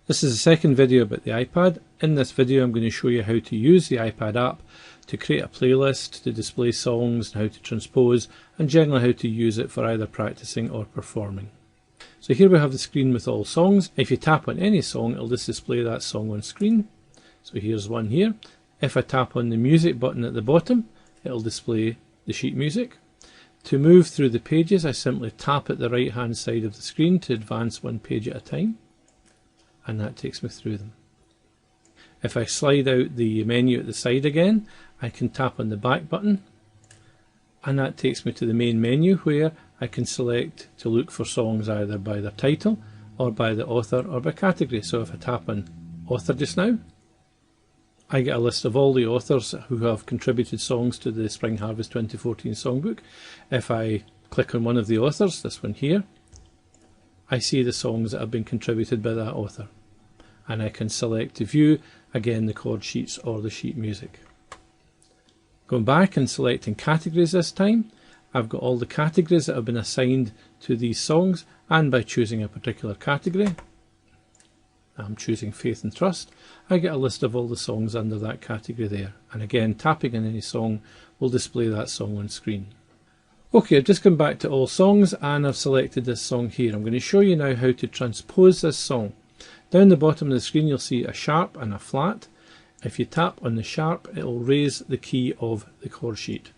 This is the second video about the iPad. In this video I'm going to show you how to use the iPad app to create a playlist, to display songs, and how to transpose, and generally how to use it for either practicing or performing. So here we have the screen with all songs. If you tap on any song, it'll just display that song on screen. So here's one here. If I tap on the music button at the bottom, it'll display the sheet music. To move through the pages, I simply tap at the right hand side of the screen to advance one page at a time, and that takes me through them. If I slide out the menu at the side again, I can tap on the back button, and that takes me to the main menu where I can select to look for songs either by their title or by the author or by category. So if I tap on author just now, I get a list of all the authors who have contributed songs to the Spring Harvest 2014 Songbook. If I click on one of the authors, this one here, I see the songs that have been contributed by that author. And I can select to view, again, the chord sheets or the sheet music. Going back and selecting categories this time, I've got all the categories that have been assigned to these songs, and by choosing a particular category, I'm choosing Faith and Trust, I get a list of all the songs under that category there. And again, tapping on any song will display that song on screen. Okay, I've just come back to all songs and I've selected this song here. I'm going to show you now how to transpose this song. Down the bottom of the screen you'll see a sharp and a flat. If you tap on the sharp, it will raise the key of the chord sheet.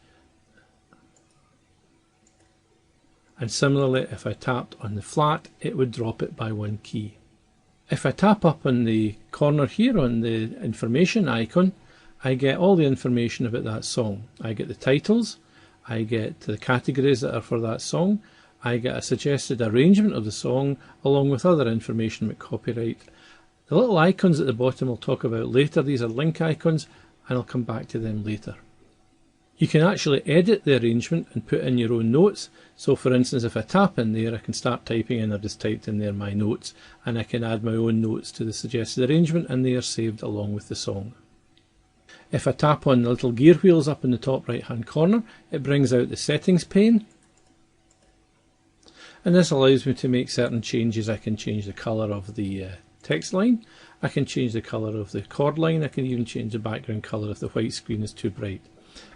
And similarly, if I tapped on the flat, it would drop it by one key. If I tap up on the corner here on the information icon, I get all the information about that song. I get the titles, I get the categories that are for that song, I get a suggested arrangement of the song along with other information about copyright. The little icons at the bottom I'll talk about later. These are link icons and I'll come back to them later. You can actually edit the arrangement and put in your own notes. So for instance, if I tap in there, I can start typing in. I've just typed in there my notes, and I can add my own notes to the suggested arrangement, and they are saved along with the song. If I tap on the little gear wheels up in the top right hand corner, it brings out the settings pane. And this allows me to make certain changes. I can change the colour of the text line, I can change the colour of the chord line, I can even change the background colour if the white screen is too bright.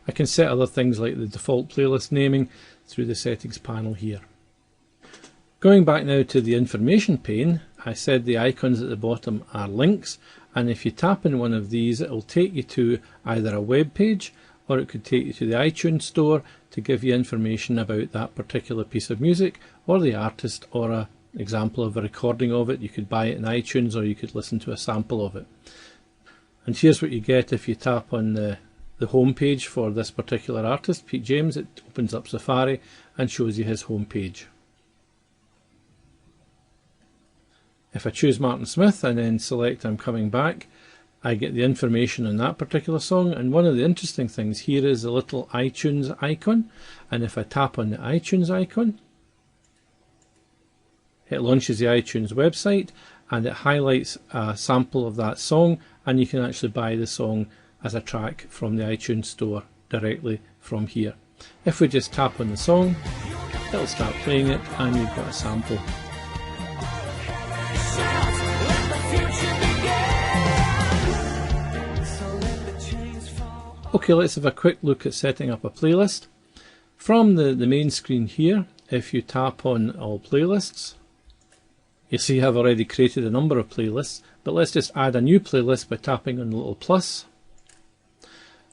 I can set other things like the default playlist naming through the settings panel here. Going back now to the information pane, I said the icons at the bottom are links, and if you tap in one of these it will take you to either a web page or it could take you to the iTunes store to give you information about that particular piece of music or the artist or an example of a recording of it. You could buy it in iTunes or you could listen to a sample of it. And here's what you get if you tap on the home page for this particular artist, Pete James. It opens up Safari and shows you his home page. If I choose Martin Smith and then select I'm coming back, I get the information on that particular song. And one of the interesting things here is the little iTunes icon, and if I tap on the iTunes icon, it launches the iTunes website and it highlights a sample of that song, and you can actually buy the song as a track from the iTunes store directly from here. If we just tap on the song, it'll start playing it and you've got a sample. Okay, let's have a quick look at setting up a playlist. From the main screen here, if you tap on all playlists, you see I've already created a number of playlists, but let's just add a new playlist by tapping on the little plus.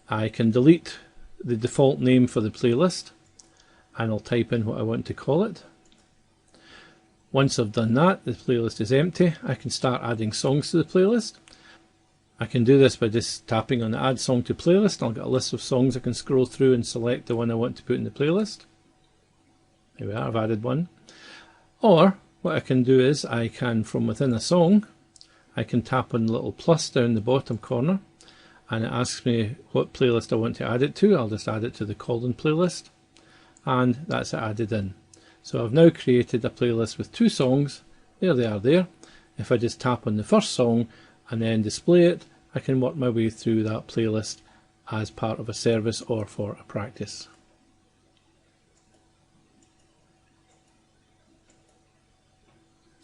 I can delete the default name for the playlist and I'll type in what I want to call it. Once I've done that, the playlist is empty. I can start adding songs to the playlist. I can do this by just tapping on the add song to playlist. I'll get a list of songs I can scroll through and select the one I want to put in the playlist. Here we are, I've added one. Or what I can do is I can, from within a song, I can tap on the little plus down the bottom corner and it asks me what playlist I want to add it to. I'll just add it to the Colin playlist, and that's it added in. So I've now created a playlist with two songs. There they are there. If I just tap on the first song and then display it, I can work my way through that playlist as part of a service or for a practice.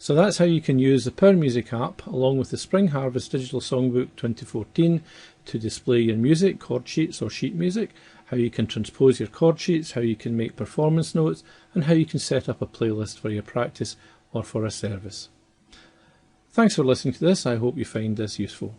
So that's how you can use the Power Music app along with the Spring Harvest Digital Songbook 2014 to display your music, chord sheets or sheet music, how you can transpose your chord sheets, how you can make performance notes, and how you can set up a playlist for your practice or for a service. Thanks for listening to this. I hope you find this useful.